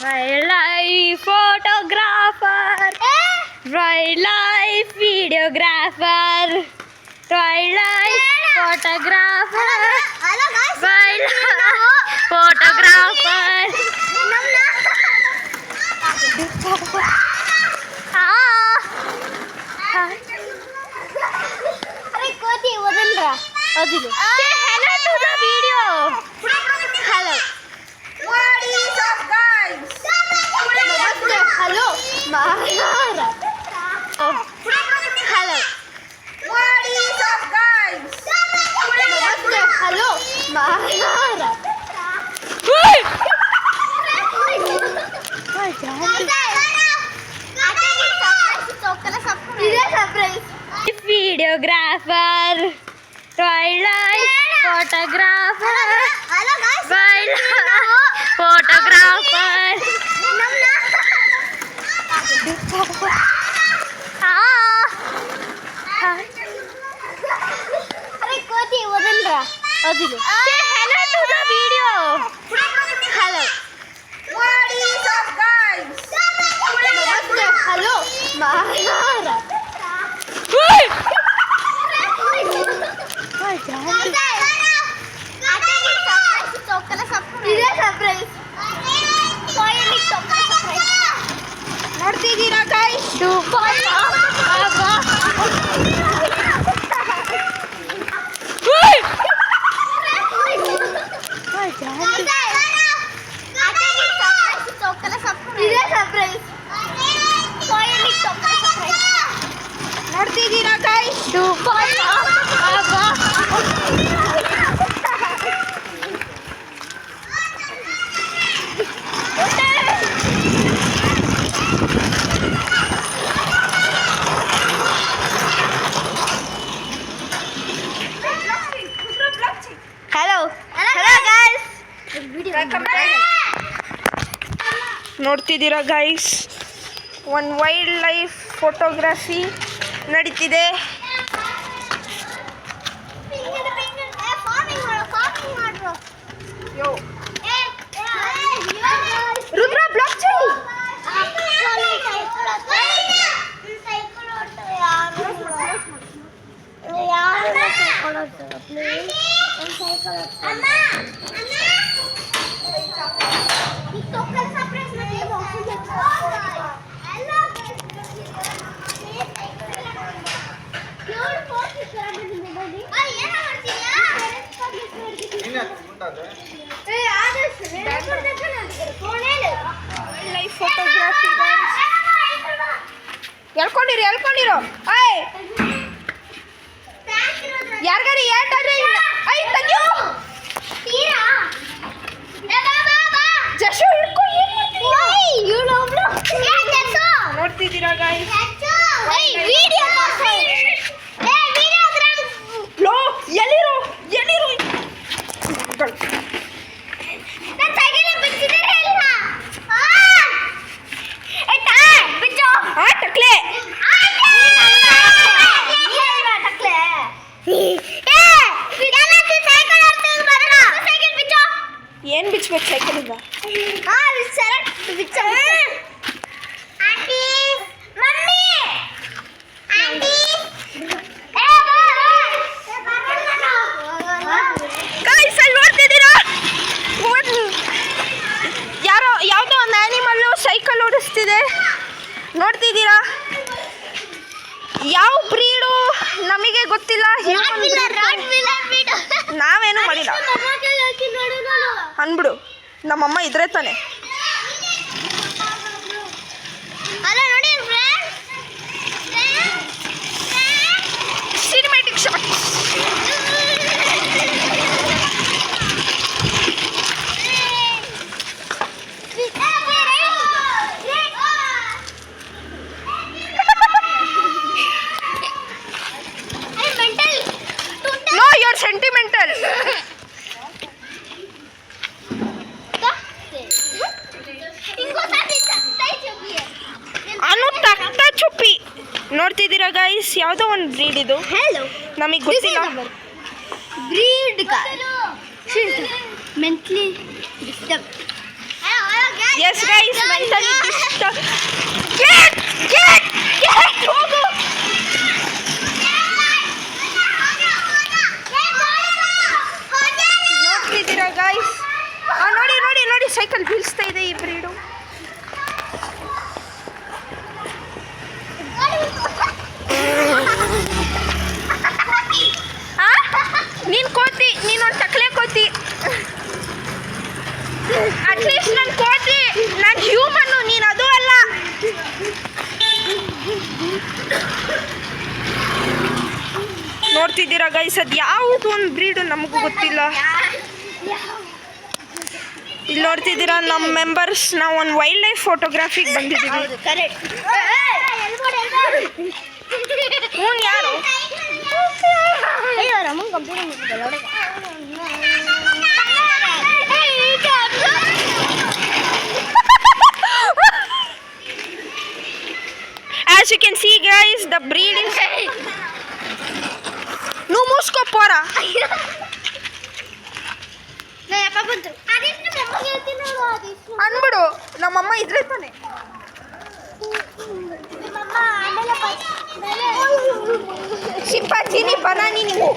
Wildlife photographer, wildlife videographer, wildlife photographer, wildlife photographer. Say hello to the video. Hello. What is up, guys? Hello. Mahara. Oh. Hello. What is up, guys? Hello. Mahara. Videographer, wildlife photographer, wildlife photographer. Say hello to the video. Hello. What is up, guys? Hello. Mahara. ನೋಡ್ತಿದ್ದೀರಾ guys? ನೋಡ್ತಿದ್ದೀರಾ guys? Hello. Hello guys. ನೋಡ್ತಿದ್ದೀರಾ guys, ಒಂದು wild life photography ನಡೀತಿದೆ. Rudra black ಚೆಯಿ. Life photography ಎಳ್ಕೊಂಡಿರೋ ಯಾರಿಗಾರಿ ಏಟಾದ್ರೆ ಐ ತೆಗಿಯೋ ಜಶು ಹಿಡ್ಕೊ. ನೋಡ್ತಿದ್ದೀರಾ ಗಾಯ್ಸ್, ಎಲ್ಲಿರೋ ಟಕ್ಲೆ ಏನ್ ಬಿಚ್ಬೇಕು ಸೈಕಲಿಂದ? ಯಾವುದೋ ಒಂದು ಆ್ಯನಿಮಲ್ಲು ಸೈಕಲ್ ಓಡಿಸ್ತಿದೆ. ನೋಡ್ತಿದ್ದೀರಾ? ಯಾವ ಬ್ರೀಡು ನಮಗೆ ಗೊತ್ತಿಲ್ಲ, ನಾವೇನು ಮಾಡಿಲ್ಲ ಅನ್ಬಿಡು. ನಮ್ಮಮ್ಮ ಇದ್ರೆ ತಾನೆ. Cinematic shot. sentimental. ಅನು ತಕ್ತ ಚುಪ್ಪಿ ನೋಡ್ತಿದ್ದೀರಾ ಗೈಸ್, ಯಾವುದೋ ಒಂದು ಬ್ರೀಡ್ ಇದು. ನಮಗೆ ಗೊತ್ತಿಲ್ಲ breed mentally disturb. Yes guys mentally ಹೋಗು. ನೋಡ್ತಿದ್ದೀರಾ ಗೈಸ್? ನೋಡಿ ನೋಡಿ ನೋಡಿ ಸೈಕಲ್ ಬೀಳಿಸ್ತಾ ಇದೆ ಈ ಬ್ರೀಡು. ನೀನು ಕೋತಿ, ನೀನೊಂದು ಟಕ್ಲೆ ಕೋತಿ. ಅಟ್ಲೀಸ್ಟ್ ನಾನು ಕೋತಿ, ನಾನು ಹ್ಯೂಮನ್ನು, ನೀನು ಅದು ಅಲ್ಲ. ನೋಡ್ತಿದ್ದೀರಾ ಗೈಸ್, ಅದು ಯಾವುದು ಒಂದು ಬ್ರೀಡು ನಮಗೂ ಗೊತ್ತಿಲ್ಲ. ಇಲ್ಲಿ ನೋಡ್ತಿದ್ದೀರಾ ನಮ್ಮ ಮೆಂಬರ್ಸ್, ನಾವು ಒಂದು ವೈಲ್ಡ್ ಲೈಫ್ ಫೋಟೋಗ್ರಾಫಿಗೆ ಬಂದಿದ್ದೀವಿ. ಹ್ಞೂ ಯಾರು? As you can see guys, the breed is nu musko pora. ಅನ್ಬಿಡು, ನಮ್ಮಮ್ಮ ಇದ್ರೆ ತಾನೆ. ಸಿಂಪಾಜಿನಿ ಬನಾನಿ ನೀವು